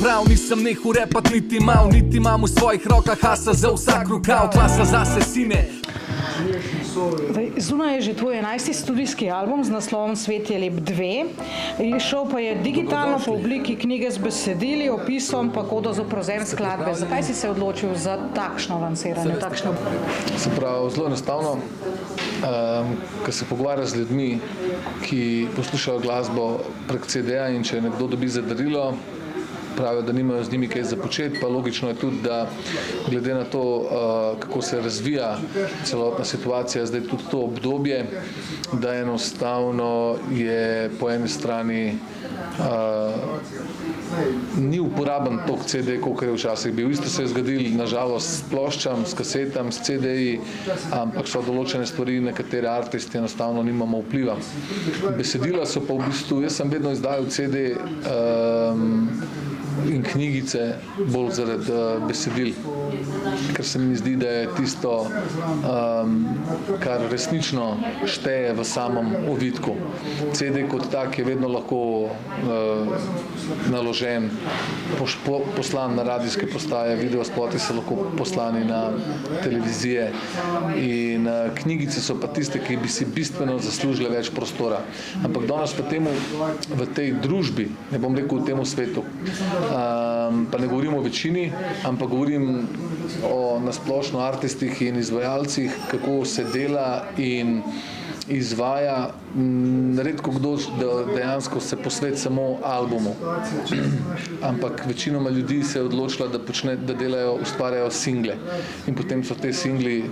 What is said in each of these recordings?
prav, nisem nehal repat niti mal, niti imam v svojih rokah hasa za vsak rokav, klasa zase sine. Zunaj je že tvoj 11. studijski album z naslovom Svet je lep 2. Izšel pa je digitalno po obliki knjige z besedili, opisom pa kodo za prevzem skladbe. Zakaj si se odločil za takšno lansiranje? Se pravi, zelo enostavno, ko se pogovarja z ljudmi, ki poslušajo glasbo prek CD-ja in če nekdo dobi za darilo, pravijo, da nimajo z njimi kaj za početi, pa logično je tudi, da glede na to, kako se razvija celotna situacija, zdaj tudi to obdobje, da enostavno je po eni strani ni uporaben tok CD, kolikor je včasih bil. Isto se je zgodilo, nažalost, s ploščam, s kasetam, s CD-ji, ampak so določene stvari, na katere artisti enostavno nimamo vpliva. Besedila so pa v bistvu, jaz sem vedno izdajal CD in knjigice bolj zaradi besedil, ker se mi zdi, da je tisto, kar resnično šteje v samem ovitku. CD kot tak je vedno lahko naložen, poslan na radijske postaje, videospoti so lahko poslani na televizije in knjigice so pa tiste, ki bi si bistveno zaslužile več prostora. Ampak danes pa temu v tej družbi, ne bom rekel v temu svetu, pa ne govorim o večini, ampak govorim o nasplošno artistih in izvajalcih, kako se dela in izvaja, redko kdo dejansko se posveti samo albumu. Ampak večinoma ljudi se je odločila, da delajo, ustvarjajo single in potem so te singli,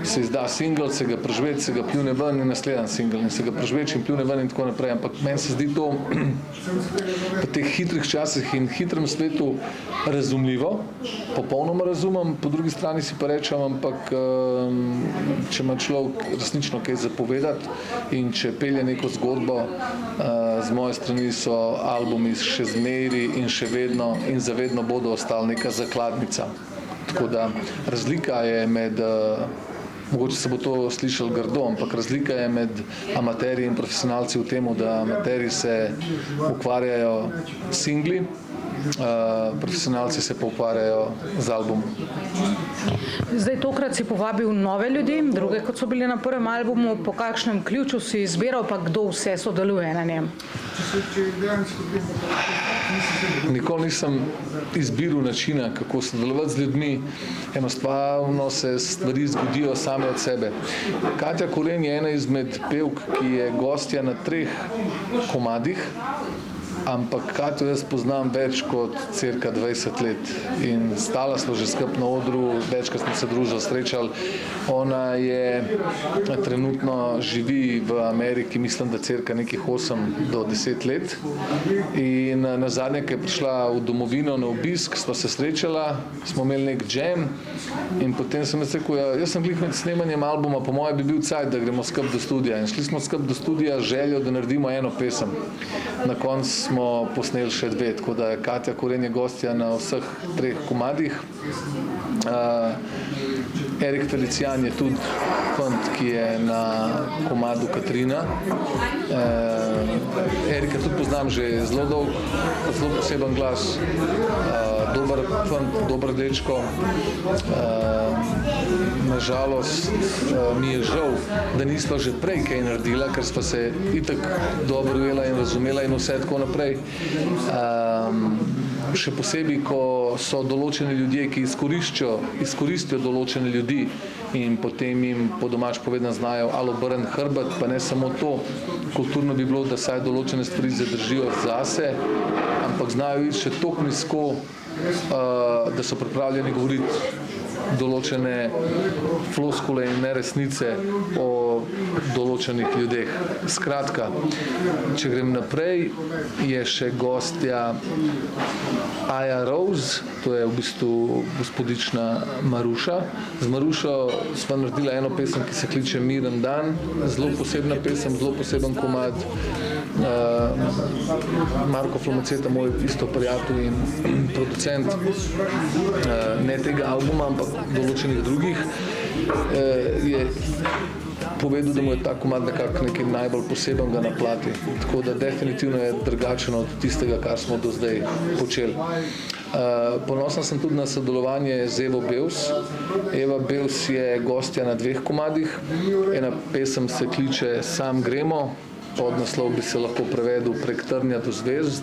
se izda singl, se ga prežveči, se ga pljune ven in naslednji singl in se ga prežveči in pljune ven in tako naprej. Ampak meni se zdi to v teh hitrih časih in hitrem svetu razumljivo, popolnoma razumem, po drugi strani si pa rečem, ampak če ima človek resnično kaj zapovedati in če pelje neko zgodbo, z moje strani so albumi še zmeri in še vedno in zavedno bodo ostali neka zakladnica. Tako da razlika je med mogoče se bo to slišalo grdo, ampak razlika je med amaterji in profesionalci v tem, da amaterji se ukvarjajo s singli, profesionalci se pa ukvarjajo z albumom. Zdaj tokrat si povabil nove ljudi, druge kot so bili na prvem albumu, po kakšnem ključu si izbiral, pa kdo vse sodeluje na njem? Nikoli nisem izbiral načina, kako sodelovati z ljudmi, enostavno se stvari zgodijo same od sebe. Katja Koren je ena izmed pevk, ki je gostja na 3 komadih, ampak Katjo jaz poznam več kot cirka 20 let in stala smo že skupaj na odru, večkrat smo se družili, srečali. Ona je trenutno živi v Ameriki, mislim, da cirka nekih 8 do 10 let in nazadnje, ko je prišla v domovino na obisk, smo se srečala, smo imeli nek jam in potem sem jaz rekel, jaz sem glih med snemanjem albuma, po moje bi bil cajt, da gremo skupaj do studija in šli smo skupaj do studija z željo, da naredimo eno pesem. Na koncu smo posneli še 2, tako da je Katja Koren je gostja na vseh 3 komadih. Erik Felicijan je tudi fant, ki je na komadu Katrina. Erika tudi poznam že zelo dolgo, zelo poseben glas, dober fant, dober dečko. Nažalost mi je žal, da nisva že prej kaj naredila, ker sva se itak dobro ujela in razumela in vse tako naprej. Še posebej, ko so določeni ljudje, ki izkoristijo določene ljudi in potem jim po domač povedano znajo ali obrniti hrbet, pa ne samo to, kulturno bi bilo, da saj določene stvari zadržijo zase, ampak znajo iti še toliko nizko, da so pripravljeni govoriti določene floskule in neresnice o določenih ljudeh. Skratka, če grem naprej, je še gostja Aja Rose, to je v bistvu gospodična Maruša. Z Marušo sva naredila eno pesem, ki se kliče Miren dan, zelo posebna pesem, zelo poseben komad. Marko Flomaceta, moj isto prijatelj in producent, ne tega albuma, ampak določenih drugih, je povedal, da mu je ta komad nekako nekaj najbolj posebenega na plati. Tako da definitivno je drugačen od tistega, kar smo do zdaj počeli. Ponosen sem tudi na sodelovanje z Evo Bevs. Eva Bevs je gostja na 2 komadih. Ena pesem se kliče Sam gremo, podnaslov bi se lahko prevedel Prek trnja do zvezd.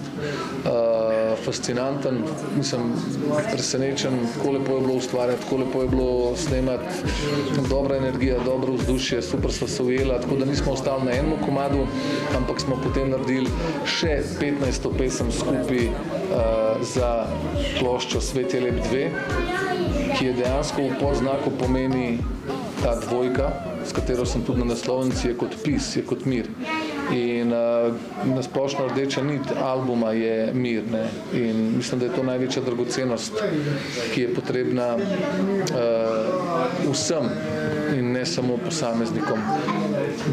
Fascinanten, mislim, presenečen, tako lepo je bilo ustvarjati, tako lepo je bilo snemati, dobra energija, dobro vzdušje, super sva se ujela, tako da nismo ostali na enem komadu, ampak smo potem naredili še 15 pesem skupaj za ploščo Svet je lep 2, ki je dejansko v podznaku pomeni ta dvojka, s katero sem tudi na naslovnici, je kot pis, je kot mir. In nasplošno rdeča nit albuma je mir, ne? In mislim, da je to največja dragocenost, ki je potrebna vsem in ne samo posameznikom.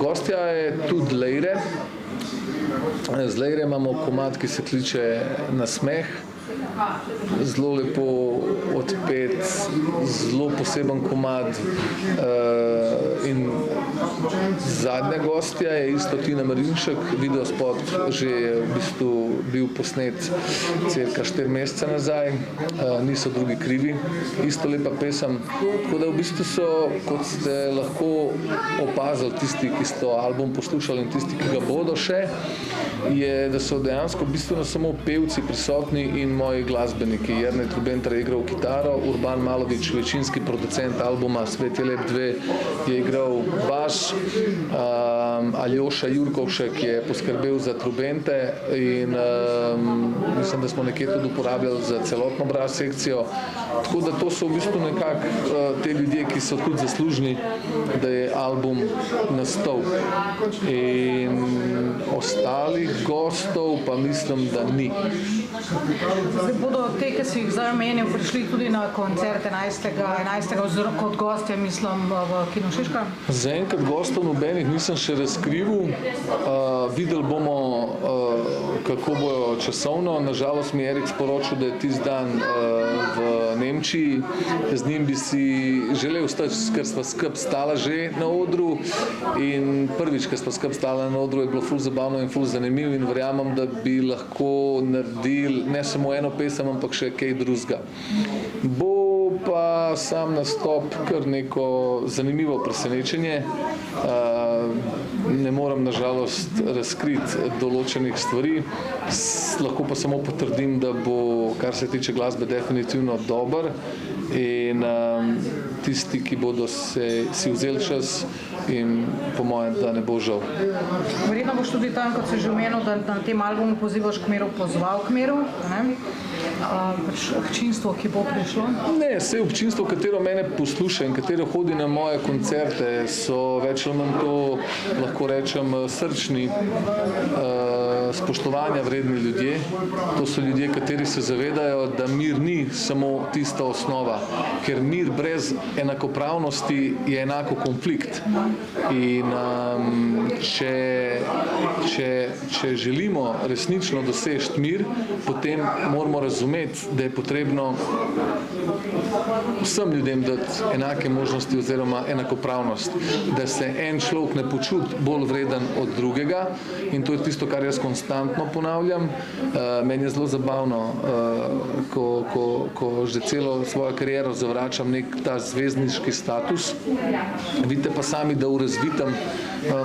Gostja je tudi Lejre. Z Lejre imamo komad, ki se kliče Nasmeh. Zelo lepo odpet, zelo poseben komad. In zadnja gostja je isto Tina Marinšek, videospot že je v bistvu bil posnet cirka 4 mesece nazaj, Niso drugi krivi, isto lepa pesem. Tako da v bistvu so, kot ste lahko opazili tisti, ki so album poslušali in tisti, ki ga bodo še, je, da so dejansko bistveno samo pevci prisotni in moji glasbeniki. Jernej Trubenter je igral kitaro, Urban Malović, večinski producent albuma Svet je lep 2, je igral bas, Aljoša Jurkovšek je poskrbel za trubente in mislim, da smo nekje tudi uporabljali za celotno brass sekcijo. Tako da to so v bistvu nekako te ljudje, ki so tudi zaslužni, da je album nastal. In ostalih gostov pa mislim, da ni. Zdaj bodo te, ki si jih zdaj omenil, prišli tudi na koncert 11. oziroma kot gostje, mislim, v Kinu Šiška? Zaenkrat gostov nobenih nisem še razkril. Videli bomo, kako bojo časovno. Nažalost mi je Erik sporočil, da je tisti dan v Nemčiji. Z njim bi si želel stati, ker sva skupaj stala že na odru. In prvič, ker sva skupaj stala na odru, je bilo ful zabavno in ful zanimivo in verjamem, da bi lahko naredili ne samo eno pesem, ampak še kaj drugega. Bo pa sam nastop kar neko zanimivo presenečenje. Ne moram nažalost razkriti določenih stvari, lahko pa samo potrdim, da bo, kar se tiče glasbe, definitivno dober in tisti, ki bodo si vzeli čas in po mojem, da ne bo žal. Verjetno boš tudi tam, kot si že omenil, da na tem albumu pozivaš k miru, pozval k miru, ne? Občinstvo, ki bo prišlo? Ne, vse občinstvo, katero mene posluša in katero hodi na moje koncerte, so več ali manj to, lahko rečem, srčni, spoštovanja vredni ljudje. To so ljudje, kateri se zavedajo, da mir ni samo tista osnova, ker mir brez enakopravnosti je enako konflikt. In če želimo resnično doseči mir, potem moramo razumeti, da je potrebno vsem ljudem dati enake možnosti oziroma enakopravnost, da se en človek ne počuti bolj vreden od drugega in to je tisto, kar jaz konstantno ponavljam. Meni je zelo zabavno, ko že celo svojo kariero zavračam nek ta zvezdniški status. Vidite pa sami, da v razvitem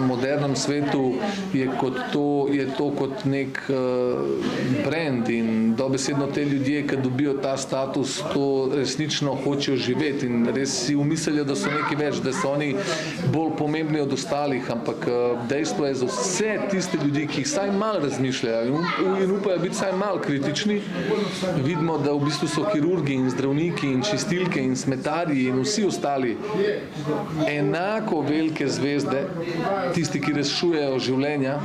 modernem svetu je to kot nek brand in dobesedno te ljudje, ki dobijo ta status, to resnično hočejo živeti in res si umislijo, da so nekaj več, da so oni bolj pomembni od ostalih, ampak dejstvo je za vse tiste ljudi, ki jih vsaj malo razmišljajo in upajo biti vsaj malo kritični, vidimo, da v bistvu so kirurgi in zdravniki in čistilke in smetarji in vsi ostali enako velike zvezde, tisti, ki rešujejo življenja,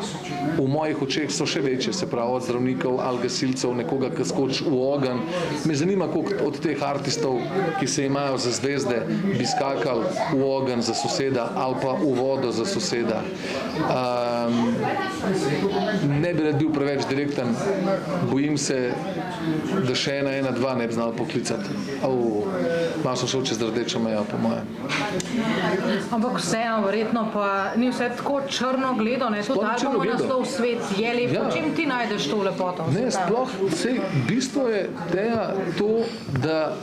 v mojih očeh so še večje, se pravi od zdravnikov ali gasilcev, nekoga, ki skoči v ogenj. Me zanima, koliko od teh artistov, ki se imajo za zvezde, bi skakali v ogenj za soseda ali pa v vodo za soseda. Ne bi rad bil preveč direkten, bojim se, da še 112 ne bi znal poklicati. malo sem šel čez rdečo mejo, po mojem. Ampak vseeno, verjetno pa ni vse tako črno gledo, ne? Tudi albumov naslov Svet je lep. Po čem ti najdeš to lepoto? Ne, sploh, sej, bistvo je to, da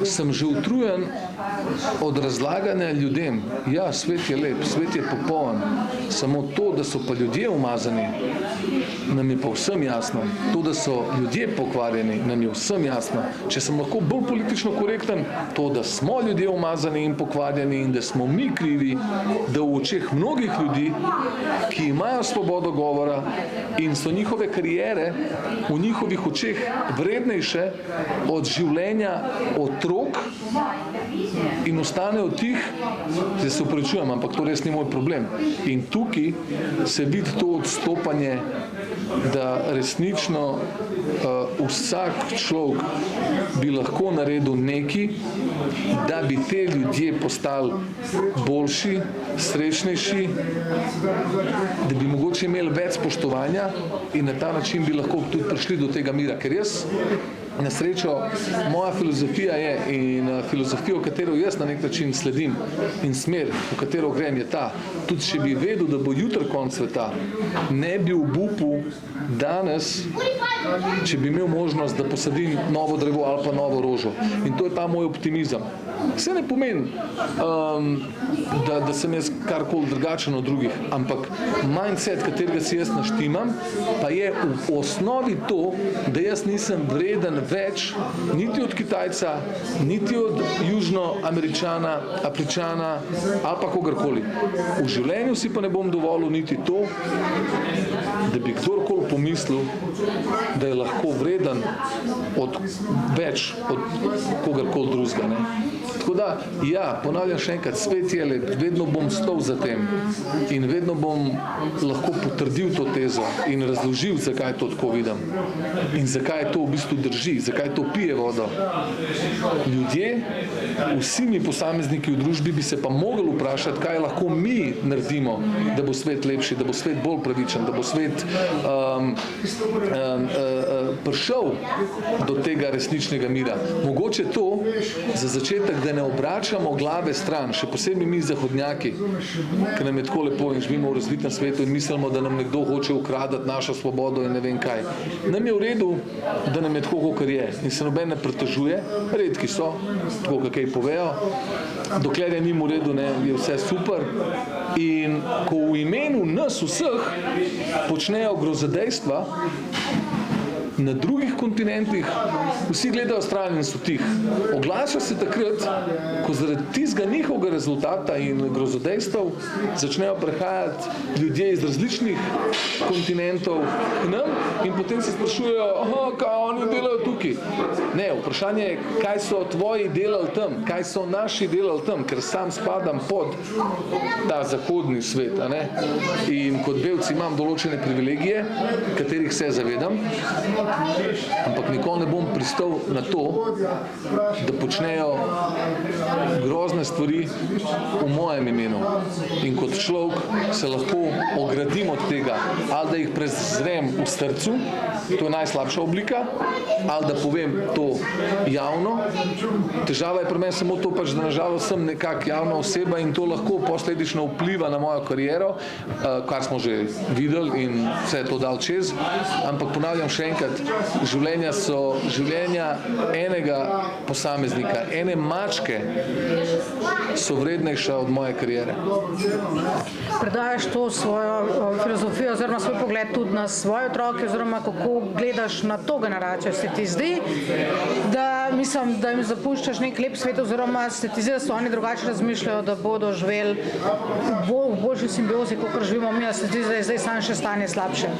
sem že utrujen od razlaganja ljudem. Ja, svet je lep, svet je popoln. Samo to, da so pa ljudje umazani, nam je pa vsem jasno. To, da so ljudje pokvarjeni, nam je vsem jasno. Če sem lahko bolj politično korekten, to, da smo ljudje umazani in pokvarjeni in da smo mi krivi, da v očeh mnogih ljudi, ki imajo svobodo govora in so njihove kariere v njihovih očeh vrednejše od življenja otrok in ostanejo tih, zdaj se upravičujem, ampak to res ni moj problem. In tukaj se vidi to odstopanje, da resnično vsak človek bi lahko naredil nekaj, da bi te ljudje postali boljši, srečnejši, da bi mogoče imeli več spoštovanja in na ta način bi lahko tudi prišli do tega mira. Ker jaz, na srečo, moja filozofija je in filozofijo, katero jaz na nek način sledim in smer, v katero grem, je ta. Tudi če bi vedel, da bo jutri konec sveta, ne bi obupal danes, če bi imel možnost, da posadim novo drevo ali pa novo rožo. In to je ta moj optimizem. Vse ne pomeni, da sem jaz karkoli drugačen od drugih, ampak mindset, katerega si jaz naštimam, pa je v osnovi to, da jaz nisem vreden več niti od Kitajca, niti od Južnoameričana, Afričana ali pa kogarkoli. V življenju si pa ne bom dovolil niti to, da bi kdorkoli pomislil, da je lahko vreden več od kogarkoli drugega. Tako da, ja, ponavljam še enkrat, svet je lep, vedno bom stal za tem in vedno bom lahko potrdil to tezo in razložil, zakaj to tako vidim in zakaj to v bistvu drži, zakaj to pije vodo. Ljudje, vsi mi posamezniki v družbi bi se pa mogli vprašati, kaj lahko mi naredimo, da bo svet lepši, da bo svet bolj pravičen, da bo svet prišel do tega resničnega mira. Mogoče to za začetek, da ne obračamo glave stran, še posebej mi zahodnjaki, ki nam je tako lepo in živimo v razvitem svetu in mislimo, da nam nekdo hoče ukradati našo svobodo in ne vem kaj. Nam je v redu, da nam je tako, kakor je in se noben ne pretežuje, redki so, tako kakaj povejo, dokler je njim v redu, ne, je vse super in ko v imenu nas vseh počnejo grozodejstva, na drugih kontinentih vsi gledajo stran in so tih. Oglašajo se takrat, ko zaradi tistega njihovega rezultata in grozodejstev začnejo prihajati ljudje iz različnih kontinentov k nam in potem se sprašujejo, kaj oni delajo tukaj. Ne, vprašanje je, kaj so tvoji delali tam, kaj so naši delali tam, ker sam spadam pod ta zahodni svet. A ne? In kot belci imam določene privilegije, katerih se zavedam, ampak nikoli ne bom pristal na to, da počnejo grozne stvari v mojem imenu. In kot človek se lahko ogradim od tega, ali da jih prezrem v srcu, to je najslabša oblika, ali da povem to javno. Težava je pri meni samo to, da nažalost sem nekak javna oseba in to lahko posledično vpliva na mojo kariero, kar smo že videli in vse je to dal čez, ampak ponavljam še enkrat, življenja so življenja enega posameznika, ene mačke so vrednejša od moje kariere. Predajaš to svojo filozofijo oziroma svoj pogled tudi na svoje otroke oziroma kako gledaš na to generacijo. Se ti zdi, da mislim, da jim zapuščaš nek lep svet oziroma se ti zdi, da so oni drugače razmišljajo, da bodo živeli v boljši simbiozi, kot živimo mi, a se ti zdi, da je zdaj samo še stanje slabše?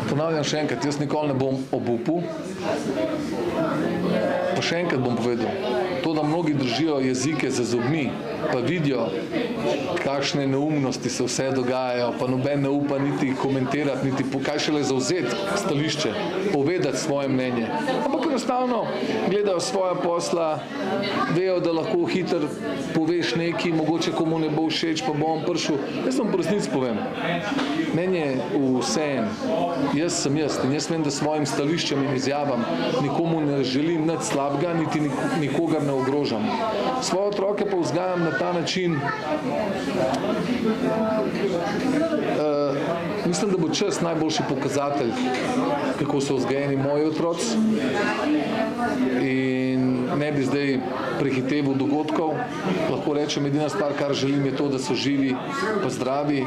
Ponavljam še enkrat, jaz nikoli ne bom obupal, pa še enkrat bom povedal, to, da mnogi držijo jezike za zobmi, pa vidijo, kakšne neumnosti se vse dogajajo, pa noben ne upa niti komentirati, niti kaj šele zavzeti stališče, povedati svoje mnenje. Ampak enostavno gledajo svoja posla, vejo, da lahko hitro poveš nekaj, mogoče komu ne bo všeč, pa bo on prišel. Jaz vam po resnici povem, meni je vseeno, jaz sem jaz in jaz vem, da svojim stališčem in izjavam nikomu ne želim nič slabega, niti nikogar ne ogrožam. Svoje otroke pa vzgajam na ta način, mislim, da bo čas najboljši pokazatelj, kako so vzgajeni moji otroci, in ne bi zdaj prehiteval dogodkov. Lahko rečem, edina stvar, kar želim, je to, da so živi pa zdravi.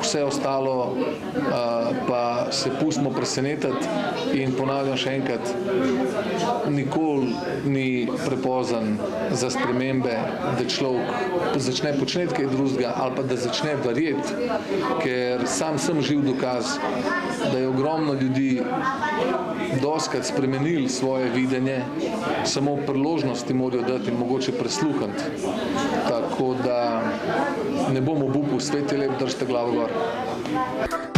Vse ostalo pa se pustimo presenetiti in ponavljam še enkrat, nikoli ni prepozen za spremembe, da človek začne početi kaj drugega ali pa da začne verjeti, ker sam sem živ dokaz, da je ogromno ljudi dostikrat spremenili svoje videnje, samo priložnosti morajo dati in mogoče prisluhniti. Tako da ne bom obupal, svet je lep, držite glavo gor.